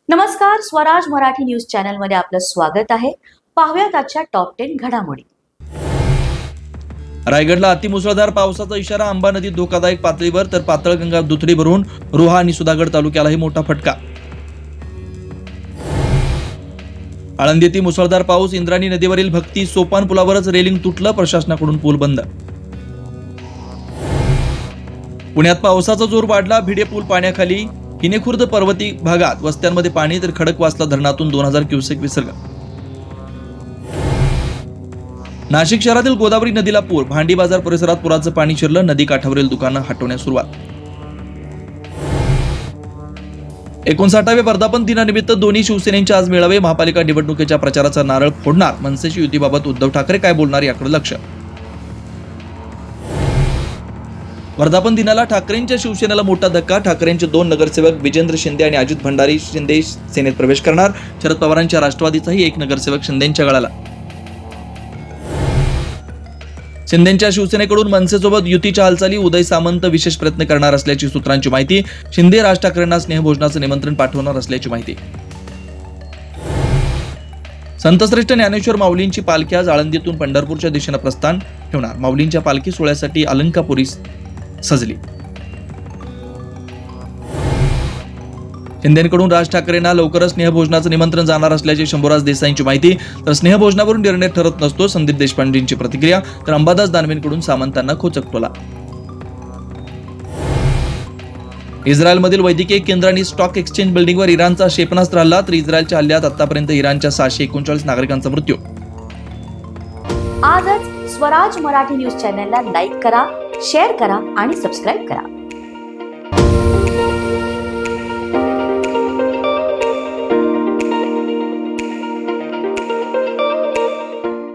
नमस्कार, Swaraj Marathi news channel मध्ये आपलं स्वागत आहे. पाहूयात आजच्या टॉप 10 घडामोडी. रायगडला अतिमुसळधार पावसाचा इशारा. अंबा नदीत धोकादायक पातळीवर तर पातळगंगा दुथडी भरून रोहा आणि सुधागड तालुक्यालाही मोठा फटका. आळंदीतील मुसळधार पाऊस. इंद्रायणी नदीवरील भक्ती सोपान पुलावरच रेलिंग तुटलं, प्रशासनाकडून पूल बंद. पुण्यात पावसाचा जोर वाढला. भिडे पूल पाण्याखाली. हिनेखुर्द पर्वती भागात वस्त्यांमध्ये पाणी तर खडकवासला धरणातून 2000 क्युसेक विसर्ग. नाशिक शहरातील गोदावरी नदीला पूर. भांडी बाजार परिसरात पुराचं पाणी शिरलं. नदी काठावरील दुकानं हटवण्यास सुरुवात. 59व्या वर्धापन दिनानिमित्त दोन्ही शिवसेनेचे आज मेळावे. महापालिका निवडणुकीच्या प्रचाराचा नारळ फोडणार. मनसेची युतीबाबत उद्धव ठाकरे काय बोलणार याकडे लक्ष. वर्धापन दिनाला ठाकरेंच्या शिवसेनेला मोठा धक्का. ठाकरेंचे 2 नगरसेवक विजेंद्र शिंदे आणि अजित भंडारी शिंदे सेनेत प्रवेश करणार. शरद पवारांच्या राष्ट्रवादीचाही एक नगरसेवक शिंदेंच्या गळाला. शिंदेंच्या शिवसेनेकडून मनसेसोबत युतीच्या हालचाली. उदय सामंत विशेष प्रयत्न करणार असल्याची सूत्रांची माहिती. शिंदे राज ठाकरेंना स्नेहभोजनाचं निमंत्रण पाठवणार असल्याची माहिती. संतश्रेष्ठ ज्ञानेश्वर माऊलींची पालखी आज आळंदीतून पंढरपूरच्या दिशेनं प्रस्थान ठेवणार. माऊलींच्या पालखी सोहळ्यासाठी अलंकापुरी सजली. शिंदेकडून राज ठाकरेंना लवकरच स्नेहभोजनाचं निमंत्रण जाणार असल्याची शंभूराज देसाईंची माहिती. तर स्नेहभोजनावरून निर्णय ठरत नसतो, संदीप देशपांडेंची प्रतिक्रिया. तर अंबादास दानवेंकडून सामंतांना खोचक टोला. इस्रायलमधील वैद्यकीय केंद्र आणि स्टॉक एक्सचेंज बिल्डिंगवर इराणचा क्षेपणास्त्र हल्ला. तर इस्रायलच्या हल्ल्यात आतापर्यंत इराणच्या 639 नागरिकांचा मृत्यू. आजच स्वराज मराठी न्यूज चॅनलला लाईक करा, शेअर करा आणि सबस्क्राईब करा.